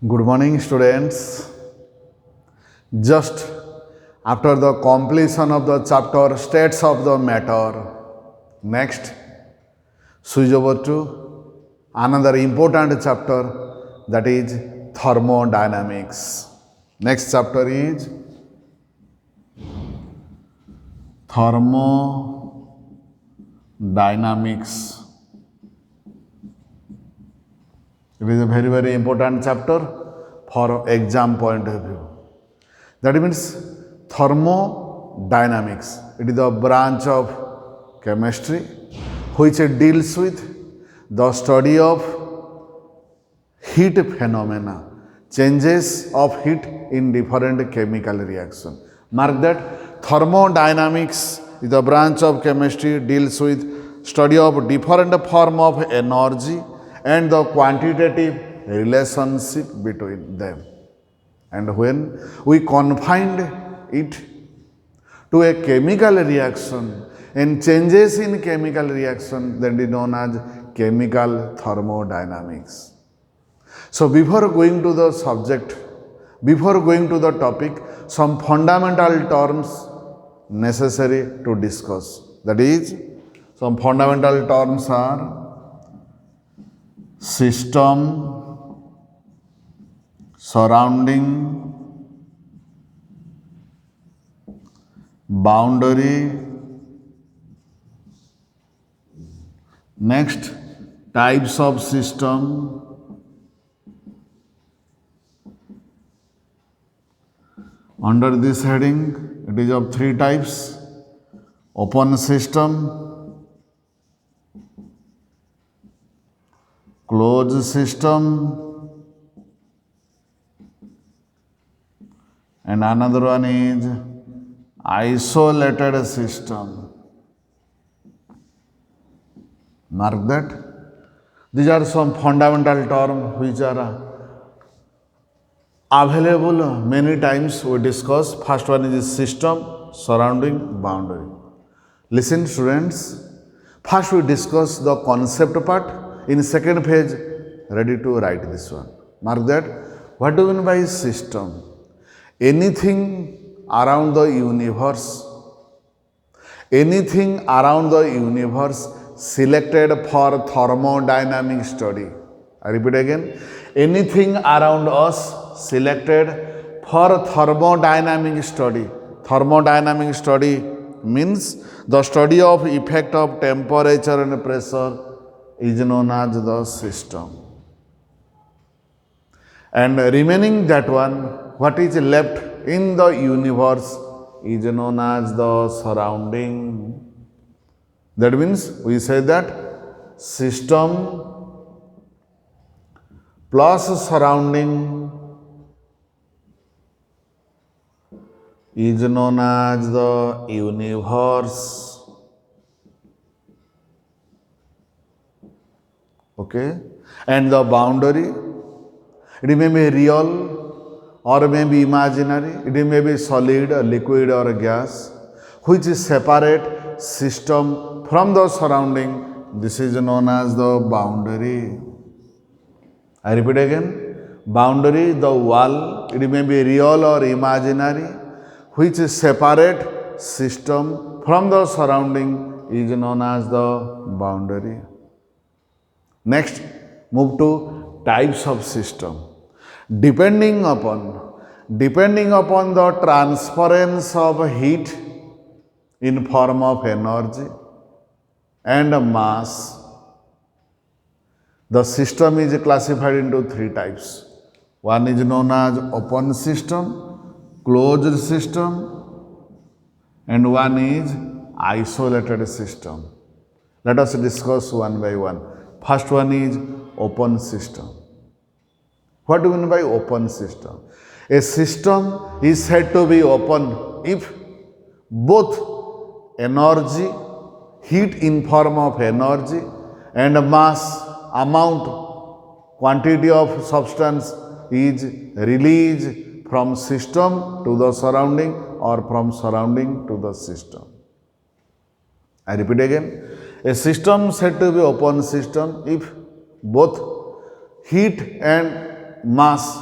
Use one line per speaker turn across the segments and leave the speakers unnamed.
Good morning, students. Just after the completion of the chapter States of the Matter, next switch over to another important chapter, that is thermodynamics. Next chapter is thermodynamics. It is a very important chapter for exam point of view. That means thermodynamics. It is a branch of chemistry which deals with the study of heat phenomena, changes of heat in different chemical reaction. Mark that thermodynamics is a branch of chemistry deals with study of different form of energy and the quantitative relationship between them. And when we confined it to a chemical reaction and changes in chemical reaction, that is known as chemical thermodynamics. So before going to the subject, before going to the topic, some fundamental terms necessary to discuss. That is, some fundamental terms are system, surrounding, boundary, next types of system, under this heading it is of three types: open system, closed system, and another one is isolated system. Mark that. These are some fundamental terms which are available many times we discuss. First one is system, surrounding, boundary. Listen students, first we discuss the concept part. In second page, ready to write this one. Mark that. What do you mean by system? Anything around the universe, anything around the universe selected for thermodynamic study. I repeat again, anything around us selected for thermodynamic study. Thermodynamic study means the study of effect of temperature and pressure is known as the system. And remaining that one, what is left in the universe is known as the surrounding. That means we say that system plus surrounding is known as the universe. Okay? And the boundary, it may be real or may be imaginary, it may be solid, liquid or gas, which is separate system from the surrounding. This is known as the boundary. I repeat again, boundary, the wall, it may be real or imaginary, which is separate system from the surrounding is known as the boundary. Next, move to types of system. Depending upon the transference of heat in form of energy and mass, the system is classified into three types. One is known as open system, closed system, and one is isolated system. Let us discuss one by one. First one is open system. What do you mean by open system? A system is said to be open if both energy, heat in form of energy, and mass, amount, quantity of substance is released from system to the surrounding or from surrounding to the system. I repeat again, a system said to be open system if both heat and mass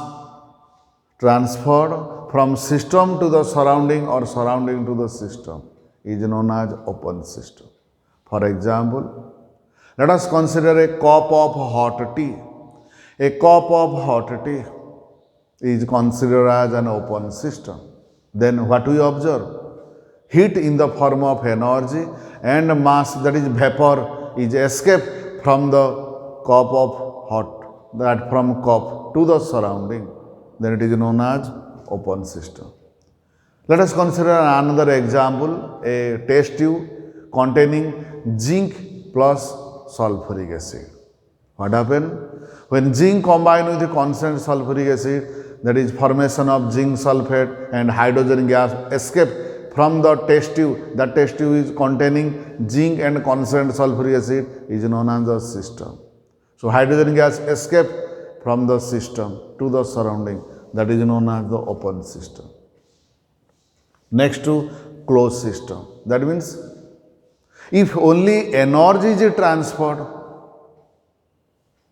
transferred from system to the surrounding or surrounding to the system is known as open system. For example, let us consider a cup of hot tea. A cup of hot tea is considered as an open system. Then what we observe? Heat in the form of energy and mass, that is vapor, is escaped from the cup of hot, that from cup to the surrounding. Then it is known as open system. Let us consider another example, a test tube containing zinc plus sulfuric acid. What happened? When zinc combined with the constant sulfuric acid, that is formation of zinc sulfate and hydrogen gas escape from the test tube. That test tube is containing zinc and constant sulfuric acid is known as the system. So hydrogen gas escape from the system to the surrounding, that is known as the open system. Next to closed system. That means if only energy is transferred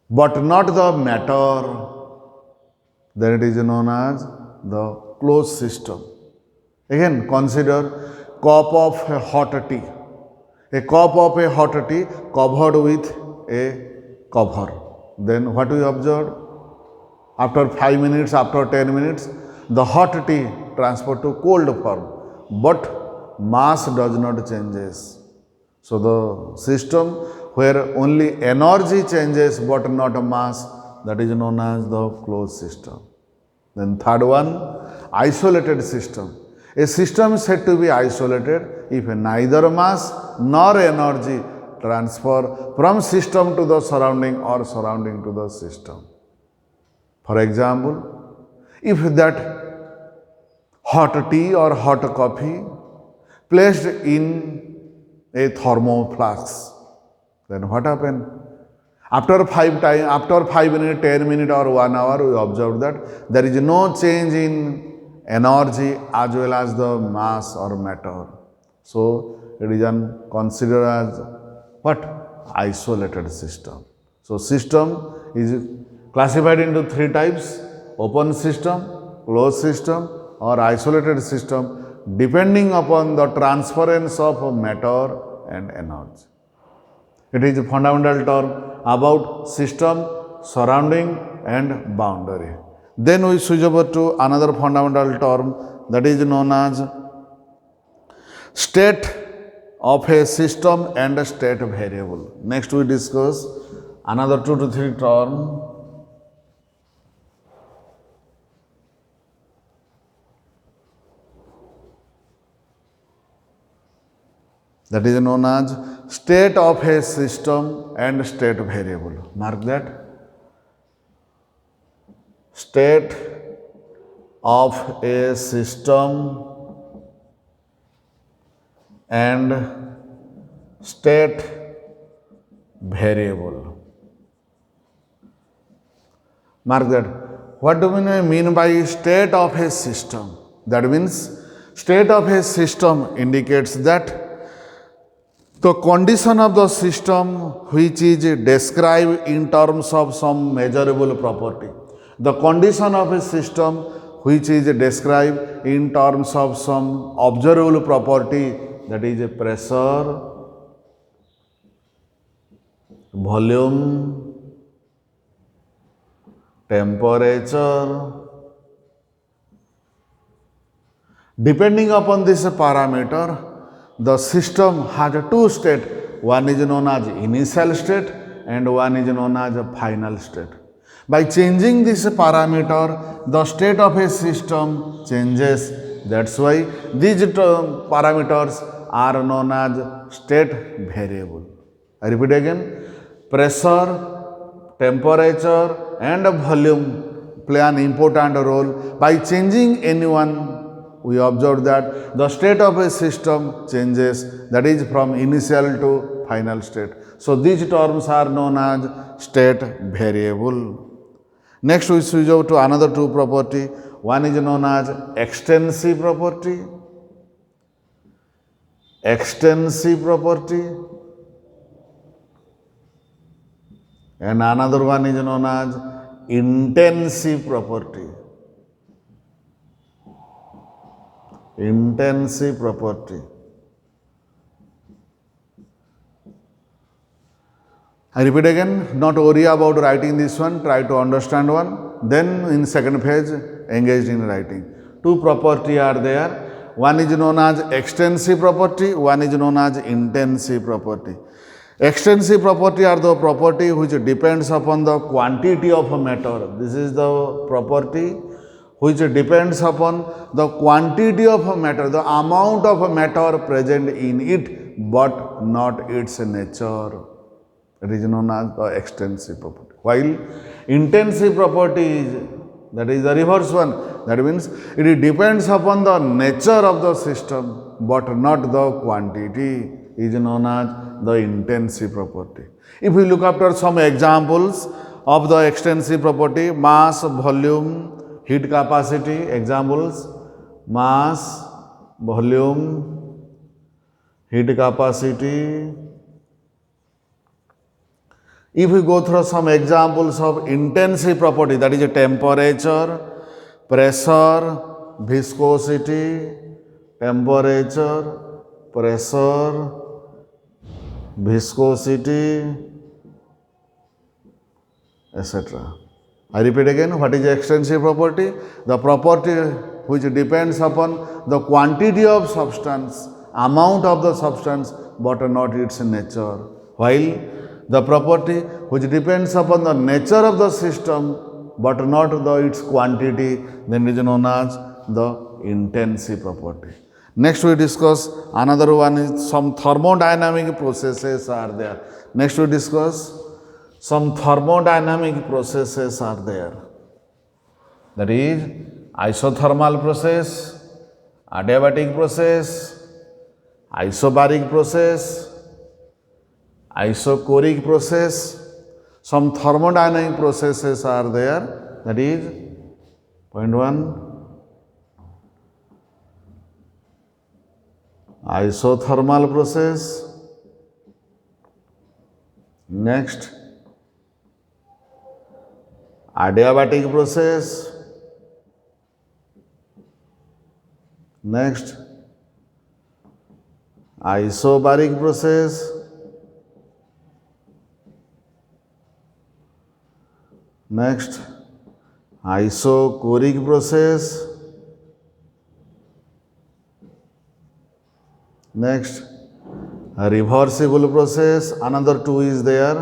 but not the matter, then it is known as the closed system. Again, consider cup of a hot tea. A cup of a hot tea covered with a cover. Then what we observed? After 5 minutes, after 10 minutes, the hot tea transferred to cold form, but mass does not changes. So the system where only energy changes but not mass, that is known as the closed system. Then third one, isolated system. A system is said to be isolated if neither mass nor energy transfer from system to the surrounding or surrounding to the system. For example, if that hot tea or hot coffee placed in a thermoflask, then what happened? After 5 minutes, 10 minutes or 1 hour, we observed that there is no change in energy as well as the mass or matter. So it is considered as what? Isolated system. So system is classified into 3 types: open system, closed system or isolated system, depending upon the transference of matter and energy. It is a fundamental term about system, surrounding and boundary. Then we switch over to another fundamental term, that is known as state of a system and state variable. Next we discuss another 2 to 3 terms. That is known as state of a system and state variable. Mark that. State of a system and state variable. Mark that. What do we mean by state of a system? That means state of a system indicates that the condition of the system which is described in terms of some measurable property. The condition of a system which is described in terms of some observable property, that is pressure, volume, temperature. Depending upon this parameter, the system has 2 states. One is known as initial state and one is known as final state. By changing this parameter, the state of a system changes. That's why these parameters are known as state variable. I repeat again, pressure, temperature and volume play an important role. By changing any one, we observe that the state of a system changes, that is from initial to final state. So these terms are known as state variable. Next we switch over to another 2 property. One is known as extensive property. Extensive property. And another one is known as intensive property. intensive property. I repeat again, not worry about writing this one, try to understand one. Then in second phase, engaged in writing. Two property are there. One is known as extensive property, one is known as intensive property. Extensive property are the property which depends upon the quantity of a matter. This is the property which depends upon the quantity of a matter, the amount of a matter present in it, but not its nature. It is known as the extensive property. While intensive property is, that is the reverse one. That means it depends upon the nature of the system, but not the quantity, is known as the intensive property. If we look after some examples of the extensive property, mass, volume, heat capacity, examples, mass, volume, heat capacity. If we go through some examples of intensive property, that is temperature, pressure, viscosity, temperature, pressure, viscosity, etc. I repeat again, what is extensive property? The property which depends upon the quantity of substance, amount of the substance, but not its nature. While the property which depends upon the nature of the system, but not its quantity, then is known as the intensive property. Next we discuss another one is some thermodynamic processes are there. Next we discuss some thermodynamic processes are there. That is isothermal process, adiabatic process, isobaric process, isochoric process. Some thermodynamic processes are there. That is point 1, isothermal process. Next, adiabatic process. Next, isobaric process. Next, isochoric process. Next, a reversible process. Another two is there.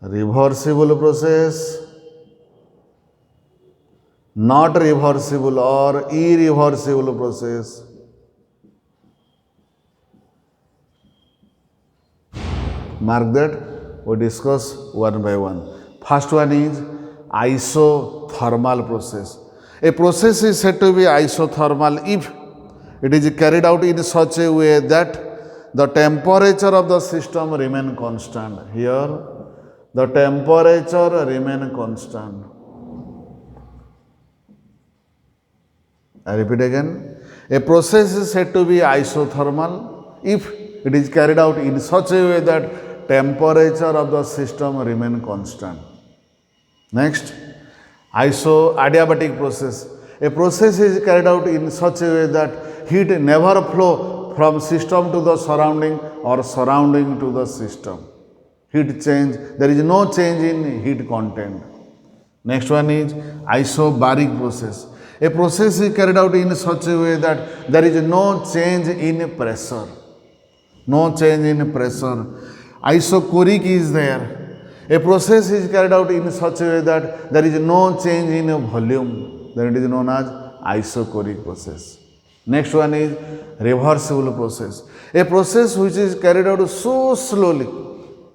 Reversible process, not reversible or irreversible process. Mark that. We discuss one by one. First one is isothermal process. A process is said to be isothermal if it is carried out in such a way that the temperature of the system remain constant. Here, the temperature remain constant. I repeat again. A process is said to be isothermal if it is carried out in such a way that temperature of the system remain constant. Next, adiabatic process. A process is carried out in such a way that heat never flow from system to the surrounding or surrounding to the system. Heat change, there is no change in heat content. Next one is isobaric process. A process is carried out in such a way that there is no change in pressure. No change in pressure. Isochoric is there. A process is carried out in such a way that there is no change in volume. Then it is known as isochoric process. Next one is reversible process. A process which is carried out so slowly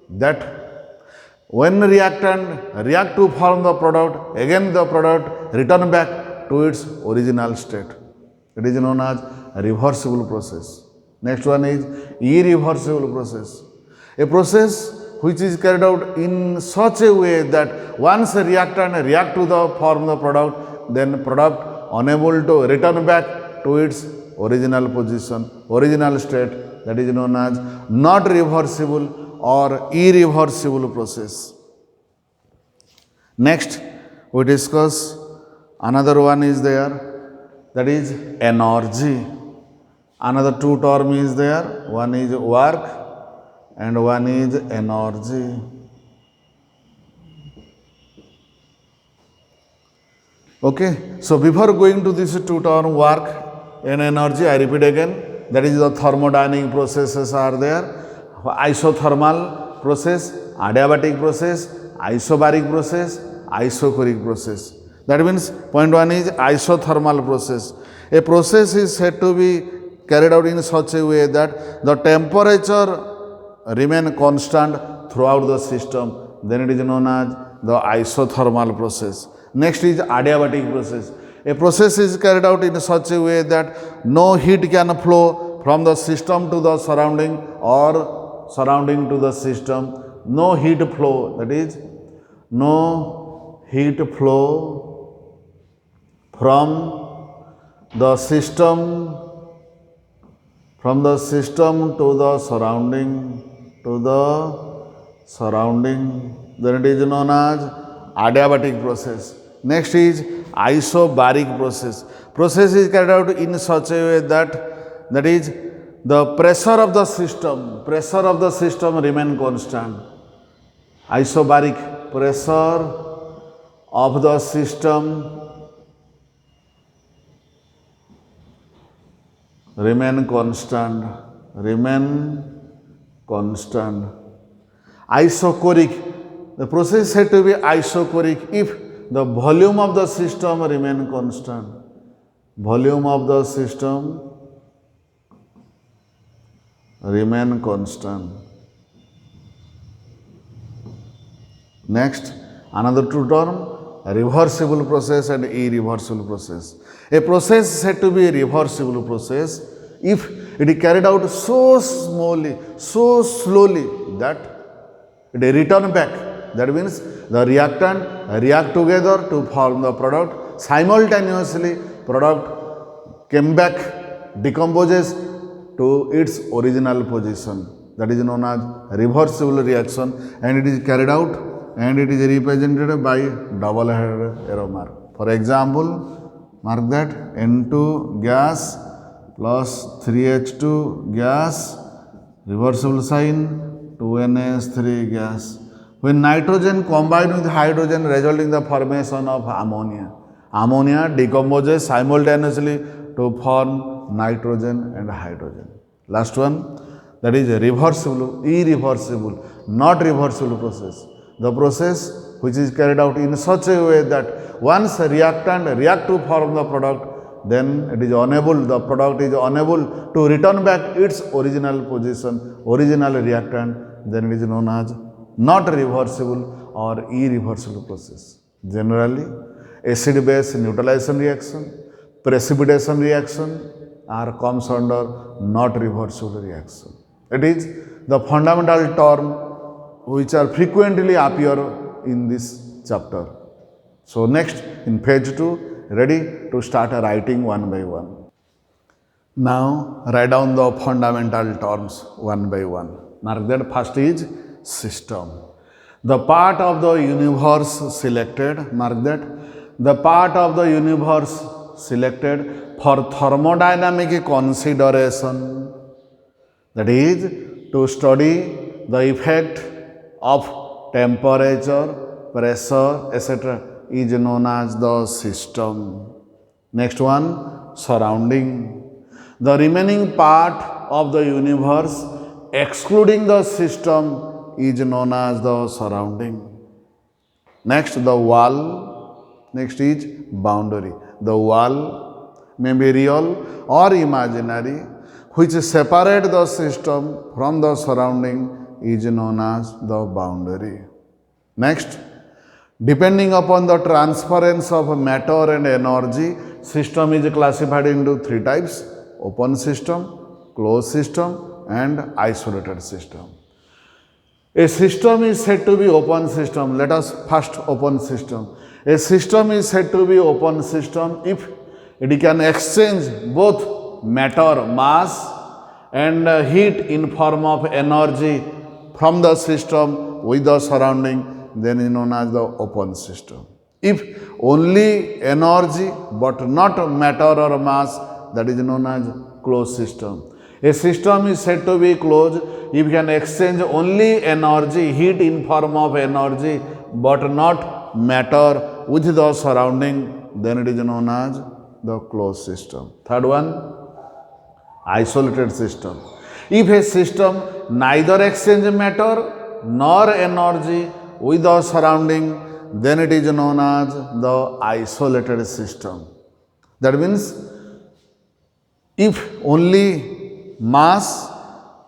that when reactant react to form the product, again the product return back to its original state. It is known as reversible process. Next one is irreversible process. A process which is carried out in such a way that once a reactant react to the form the product, then product unable to return back to its original position, original state, that is known as not reversible or irreversible process. Next, we discuss another one is there, that is energy. Another two term is there, one is work and one is energy. Okay, so before going to this two term work and energy, I repeat again, that is the thermodynamic processes are there, isothermal process, adiabatic process, isobaric process, isochoric process. That means point one is isothermal process. A process is said to be carried out in such a way that the temperature remain constant throughout the system. Then it is known as the isothermal process. Next is adiabatic process. A process is carried out in such a way that no heat can flow from the system to the surrounding or surrounding to the system. No heat flow, that is no heat flow from the system to the surrounding, then it is known as adiabatic process. Next is isobaric process. Process is carried out in such a way that is the pressure of the system remain constant. Isobaric, pressure of the system remain constant. Isochoric, the process is said to be isochoric if the volume of the system remain constant. Volume of the system remain constant. Next, another two term, reversible process and irreversible process. A process is said to be a reversible process if it is carried out so slowly that it return back. That means the reactant react together to form the product. Simultaneously, product came back, decomposes to its original position. That is known as reversible reaction, and it is carried out and it is represented by double-headed arrow mark. For example, mark that N2 gas plus 3H2 gas, reversible sign, 2NH3 gas. When nitrogen combined with hydrogen resulting the formation of ammonia. Ammonia decomposes simultaneously to form nitrogen and hydrogen. Last one, that is reversible, irreversible, not reversible process. The process which is carried out in such a way that once a reactant react to form the product, then it is unable, the product is unable to return back its original position, original reactant, then it is known as not reversible or irreversible process. Generally, acid-base neutralization reaction, precipitation reaction comes under not reversible reaction. It is the fundamental term which are frequently appear in this chapter. So next in page 2, ready to start writing one by one. Now write down the fundamental terms one by one. Mark that first is system. The part of the universe selected, mark that, the part of the universe selected for thermodynamic consideration, that is to study the effect of temperature, pressure, etc. is known as the system. Next one, surrounding. The remaining part of the universe excluding the system is known as the surrounding. Next, the wall. Next is boundary. The wall may be real or imaginary, which separate the system from the surrounding is known as the boundary. Next, depending upon the transference of matter and energy, system is classified into three types: open system, closed system, and isolated system. A system is said to be open system. Let us first open system. A system is said to be open system if it can exchange both matter, mass, and heat in form of energy from the system with the surrounding, then is known as the open system. If only energy but not matter or mass, that is known as closed system. A system is said to be closed if you can exchange only energy, heat in form of energy, but not matter with the surrounding, then it is known as the closed system. Third one, isolated system. If a system neither exchange matter nor energy with the surrounding, then it is known as the isolated system. That means if only mass,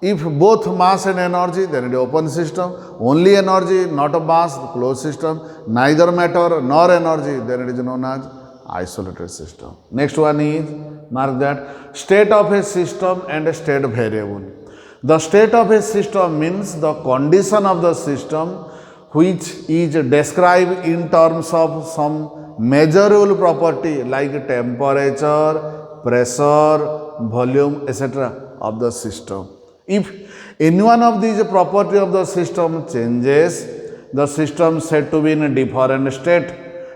if both mass and energy, then it is open system. Only energy, not a mass, closed system. Neither matter nor energy, then it is known as isolated system. Next one is, mark that, state of a system and state variable. The state of a system means the condition of the system which is described in terms of some measurable property like temperature, pressure, volume, etc. of the system. If any one of these property of the system changes, the system is said to be in a different state.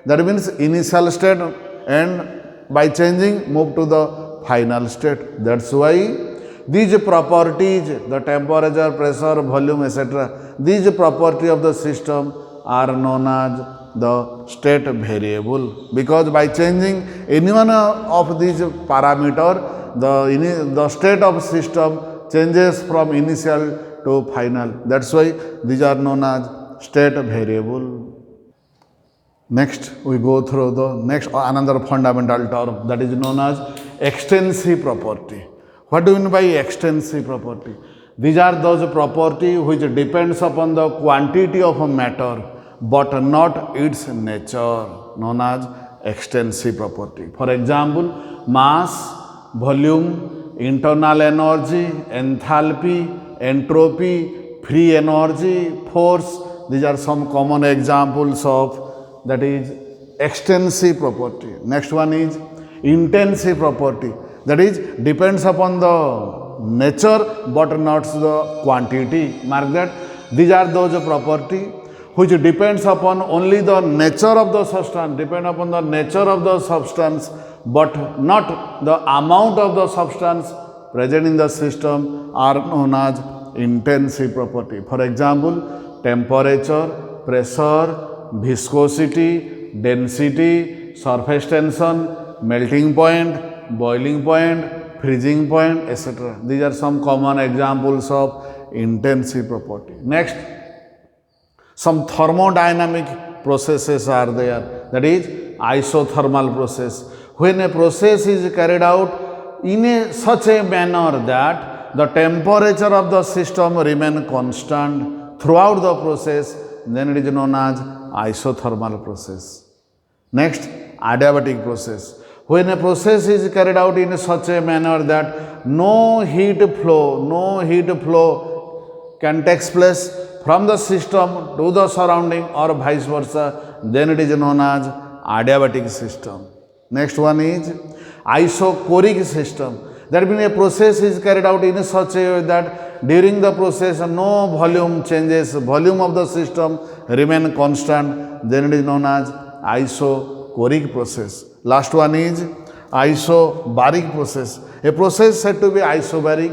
That means initial state, and by changing move to the final state. That's why these properties, the temperature, pressure, volume, etc., these property of the system are known as the state variable, because by changing any one of these parameter, the state of system changes from initial to final. That's why these are known as state variable. Next, we go through the next another fundamental term, that is known as extensive property. What do you mean by extensive property? These are those property which depends upon the quantity of a matter but not its nature, known as extensive property. For example, mass, volume, internal energy, enthalpy, entropy, free energy, force. These are some common examples of that is extensive property. Next one is intensive property. That is depends upon the nature but not the quantity. Mark that. These are those property which depends upon only the nature of the substance, depend upon the nature of the substance, but not the amount of the substance present in the system, are known as intensive property. For example, temperature, pressure, viscosity, density, surface tension, melting point, boiling point, freezing point, etc. These are some common examples of intensive property. Next, some thermodynamic processes are there, that is isothermal process. When a process is carried out in such a manner that the temperature of the system remain constant throughout the process, then it is known as isothermal process. Next, adiabatic process. When a process is carried out in such a manner that no heat flow can take place from the system to the surrounding or vice versa, then it is known as adiabatic system. Next one is isochoric system. That means a process is carried out in such a way that during the process no volume changes, volume of the system remain constant, then it is known as isochoric process. Last one is isobaric process. A process said to be isobaric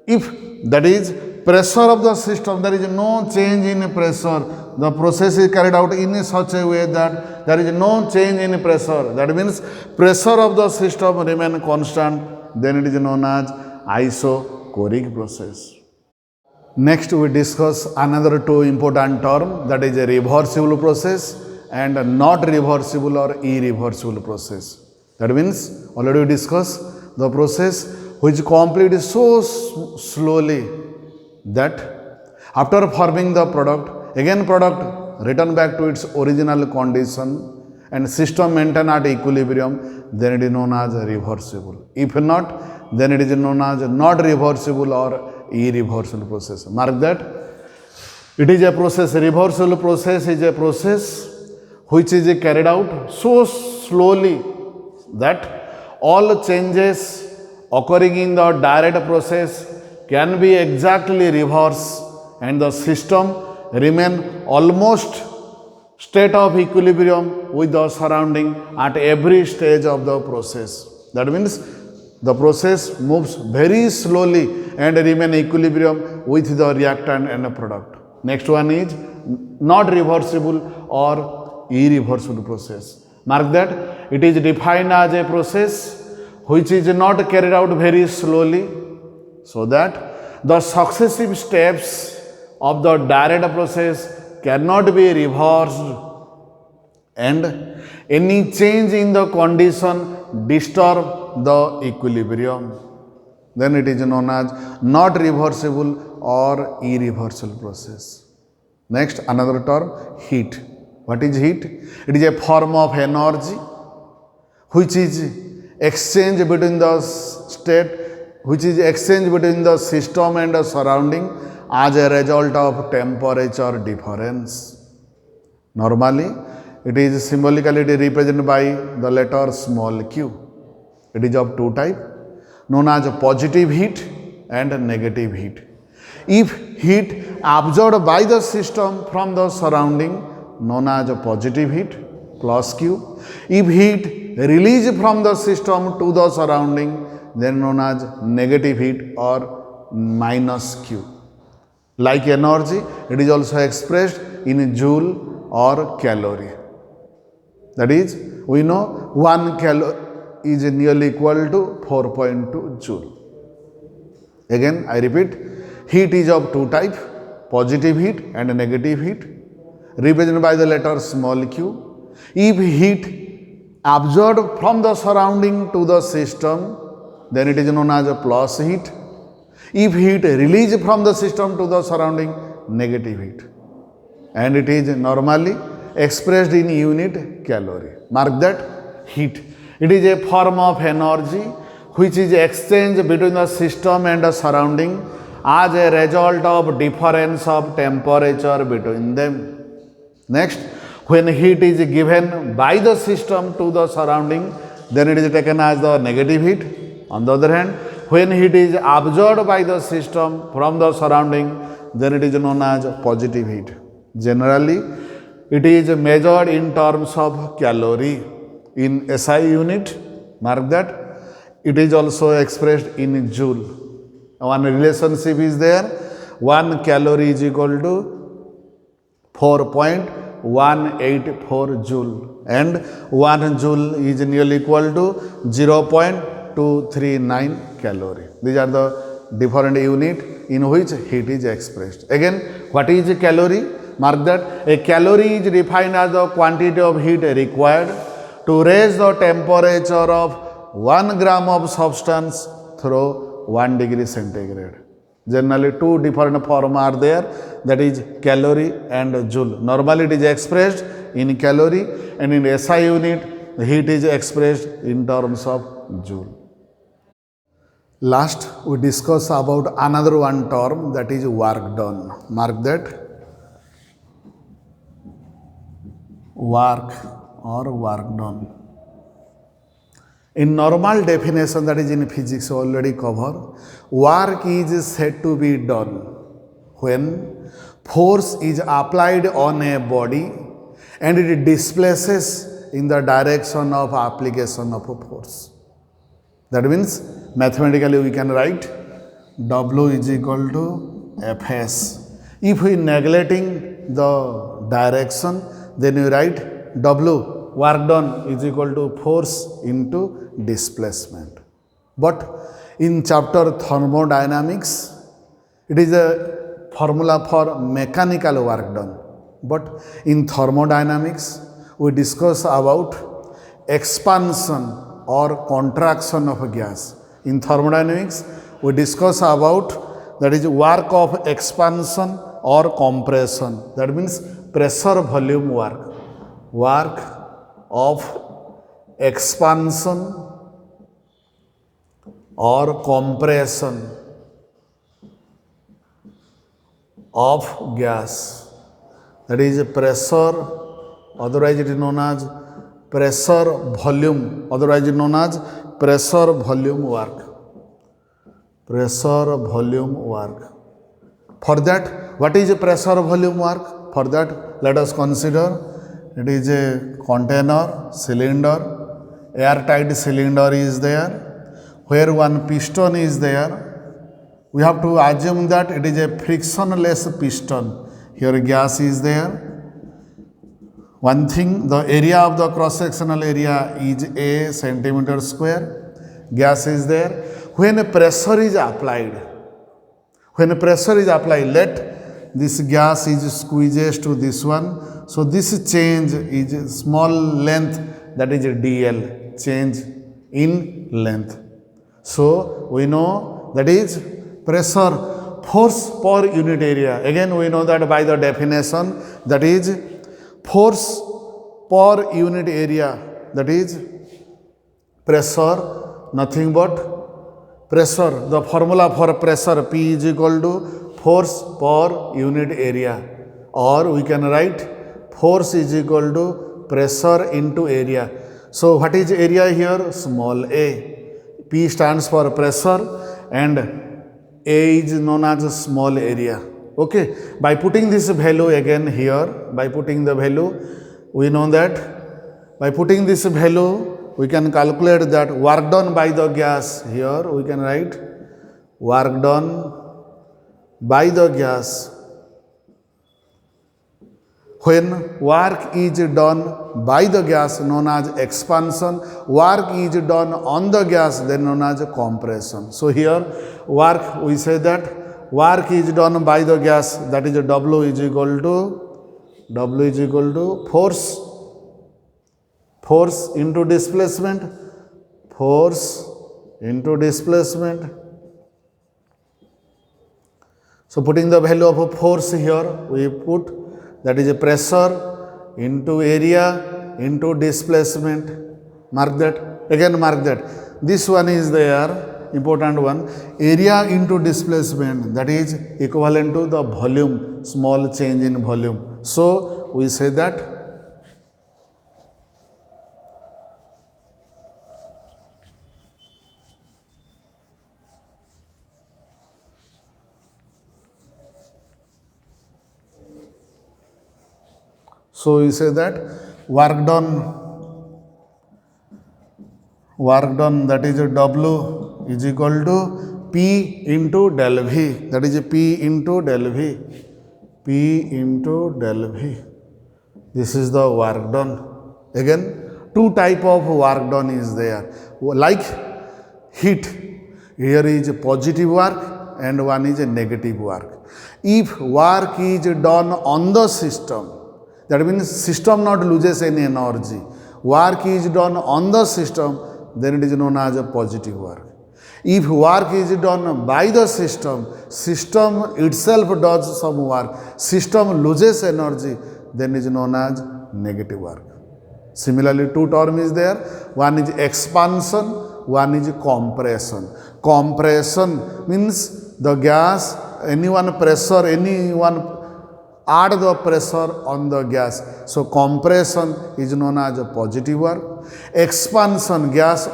if, that is, pressure of the system, there is no change in pressure. The process is carried out in such a way that there is no change in pressure. That means pressure of the system remain constant, then it is known as isochoric process. Next, we discuss another two important term, that is a reversible process and not reversible or irreversible process. That means already we discussed the process which completes so slowly that after forming the product, again product return back to its original condition and system maintain at equilibrium, then it is known as reversible. If not, then it is known as not reversible or irreversible process. Mark that. It is a process, reversible process is a process which is carried out so slowly that all changes occurring in the direct process can be exactly reversed and the system remain almost state of equilibrium with the surrounding at every stage of the process. That means the process moves very slowly and remain equilibrium with the reactant and the product. Next one is not reversible or irreversible process. Mark that it is defined as a process which is not carried out very slowly, so that the successive steps of the direct process cannot be reversed, and any change in the condition disturb the equilibrium. Then it is known as not reversible or irreversible process. Next, another term, heat. What is heat? It is a form of energy which is exchanged between the state, which is exchanged between the system and the surrounding as a result of temperature difference. Normally, it is symbolically represented by the letter small q. It is of two types, known as positive heat and negative heat. If heat absorbed by the system from the surrounding, known as positive heat, plus q. If heat released from the system to the surrounding, then known as negative heat or minus q. Like energy, it is also expressed in joule or calorie. That is, we know 1 calorie is nearly equal to 4.2 joule. Again, I repeat, heat is of two types, positive heat and negative heat, represented by the letter small q. If heat absorbed from the surrounding to the system, then it is known as a plus heat. If heat released from the system to the surrounding, negative heat. And it is normally expressed in unit calorie. Mark that, heat. It is a form of energy which is exchanged between the system and the surrounding as a result of difference of temperature between them. Next, when heat is given by the system to the surrounding, then it is taken as the negative heat. On the other hand, when heat is absorbed by the system from the surrounding, then it is known as positive heat. Generally, it is measured in terms of calorie in SI unit. Mark that. It is also expressed in joule. One relationship is there. 1 calorie is equal to 4.184 joule, and 1 joule is nearly equal to 0.239 calorie. These are the different unit in which heat is expressed. Again, what is a calorie? Mark that a calorie is defined as the quantity of heat required to raise the temperature of 1 gram of substance through 1 degree centigrade. Generally, two different forms are there, that is calorie and joule. Normally, it is expressed in calorie, and in SI unit, the heat is expressed in terms of joule. Last, we discuss about another one term, that is work done. Mark that. Work or work done. In normal definition, that is in physics already covered, work is said to be done when force is applied on a body and it displaces in the direction of application of a force. That means mathematically we can write W is equal to Fs. If we neglecting the direction, then you write W, work done, is equal to force into displacement. But in chapter thermodynamics, it is a formula for mechanical work done. But in thermodynamics, we discuss about expansion or contraction of a gas. In thermodynamics, we discuss about, that is, work of expansion or compression. That means pressure volume work. Work of expansion or compression of gas. That is pressure, otherwise it is known as pressure volume, otherwise it is known as pressure volume work. Pressure volume work. For that, what is pressure volume work? For that, let us consider it is a container, cylinder, airtight cylinder is there, where one piston is there. We have to assume that it is a frictionless piston. Here gas is there. One thing, the area of the cross-sectional area is a centimeter square. Gas is there. When a pressure is applied, let this gas is squeezed to this one. So this change is small length, that is dl, change in length. So we know that is pressure, force per unit area. Again we know that by the definition, that is force per unit area, that is pressure, nothing but pressure. The formula for pressure, P is equal to force per unit area, or we can write force is equal to pressure into area. So what is area here? Small a. P stands for pressure and A is known as small area. Okay, by putting this value again here, by putting the value, we know that by putting this value, we can calculate that work done by the gas. Here we can write work done by the gas. When work is done by the gas, known as expansion, work is done on the gas, then known as compression. So here work, we say that work is done by the gas, that is W is equal to force into displacement, force into displacement. So putting the value of force here, we put that is a pressure into area into displacement. Mark that. Again mark that. This one is there, important one. Area into displacement, that is equivalent to the volume, small change in volume. So we say that work done, that is W is equal to P into del V, that is P into del V, P into del V. This is the work done. Again, two type of work done is there. Like heat, here is positive work and one is a negative work. If work is done on the system, that means system not loses any energy. Work is done on the system, then it is known as a positive work. If work is done by the system, system itself does some work, system loses energy, then it is known as negative work. Similarly, two terms is there. One is expansion, one is compression. Compression means the gas, anyone pressure, anyone add the pressure on the gas. So compression is known as a positive work. Expansion, gas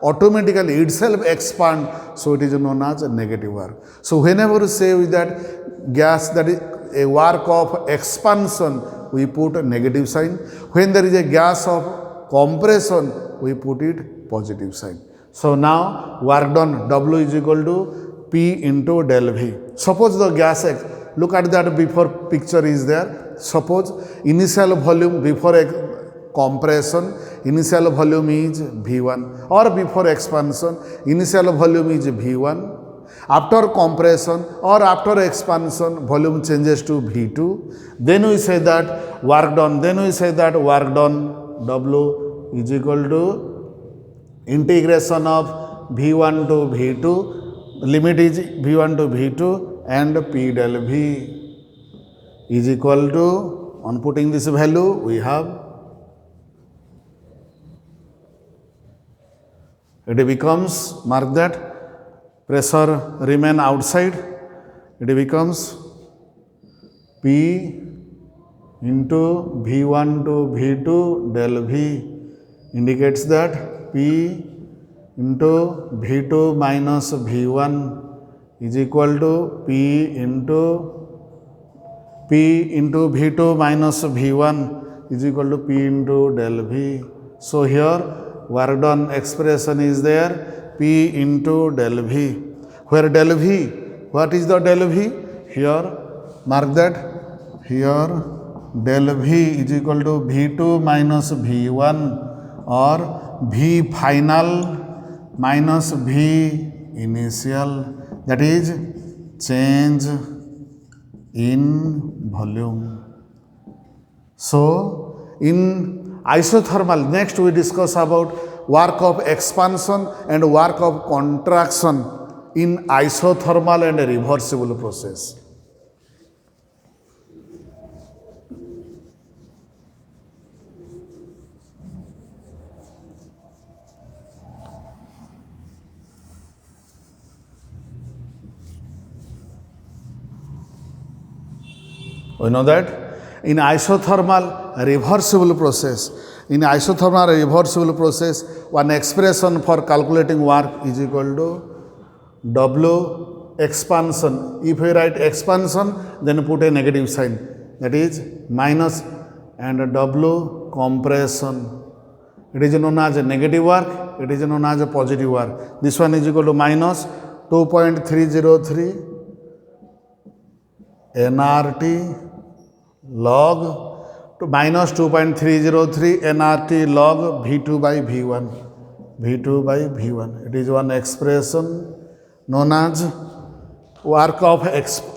automatically itself expand, so it is known as a negative work. So whenever you say with that gas, that is a work of expansion, we put a negative sign. When there is a gas of compression, we put it positive sign. So now work done, W is equal to P into del V. Suppose the gas, look at that before picture is there. Suppose initial volume before compression, initial volume is V1, or before expansion, initial volume is V1. After compression or after expansion, volume changes to V2. Then we say that work done. W is equal to integration of V1 to V2. Limit is V1 to V2. And P del V is equal to, on putting this value, we have, it becomes, mark that, pressure remain outside, it becomes P into V1 to V2 del V, indicates that P into V2 minus V1 is equal to P into V2 minus V1 is equal to P into del V. So here work done expression is there, P into del V. Where del V? What is the del V? Here, mark that. Here del V is equal to V2 minus V1 or V final minus V initial, that is change in volume. So in isothermal, next we discuss about work of expansion and work of contraction in isothermal and reversible process. We know that in isothermal reversible process, one expression for calculating work is equal to W expansion. If we write expansion, then put a negative sign, that is minus, and W compression. It is known as a negative work, it is known as a positive work. This one is equal to minus 2.303 nRT log to minus 2.303 nRT log V2 by V1. V2 by V1. It is one expression known as work of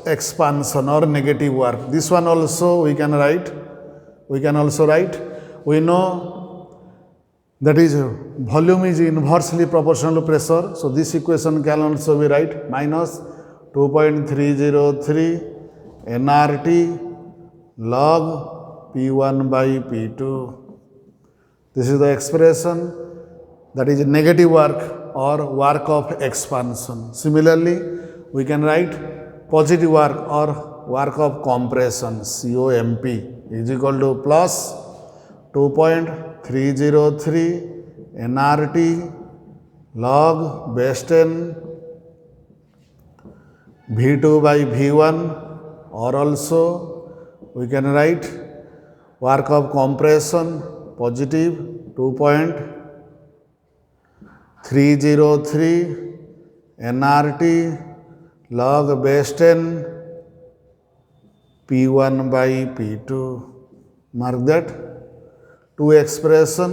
expansion or negative work. This one also we can write. We know that is volume is inversely proportional to pressure. So this equation can also be write minus 2.303 nRT log P1 by P2. This is the expression that is negative work or work of expansion. Similarly, we can write positive work or work of compression, COMP, is equal to plus 2.303 nRT log base 10 V2 by V1, or also we can write work of compression positive 2.303 nRT log base 10 P1 by P2. Mark that. Two expression,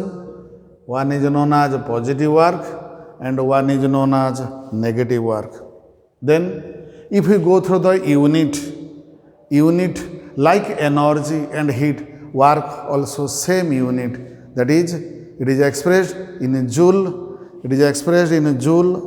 one is known as positive work and one is known as negative work. Then if we go through the unit like energy and heat, work also same unit, that is it is expressed in joule,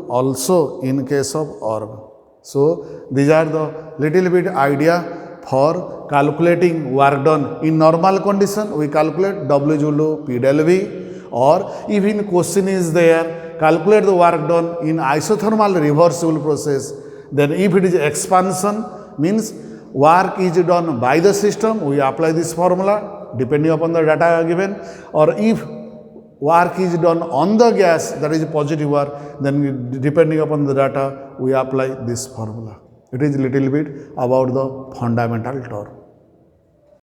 also in case of orb. So these are the little bit idea for calculating work done. In normal condition we calculate W joule P del V, or if in question is there calculate the work done in isothermal reversible process, then if it is expansion means work is done by the system, we apply this formula depending upon the data given, or if work is done on the gas, that is positive work, then depending upon the data we apply this formula. It is little bit about the fundamental term.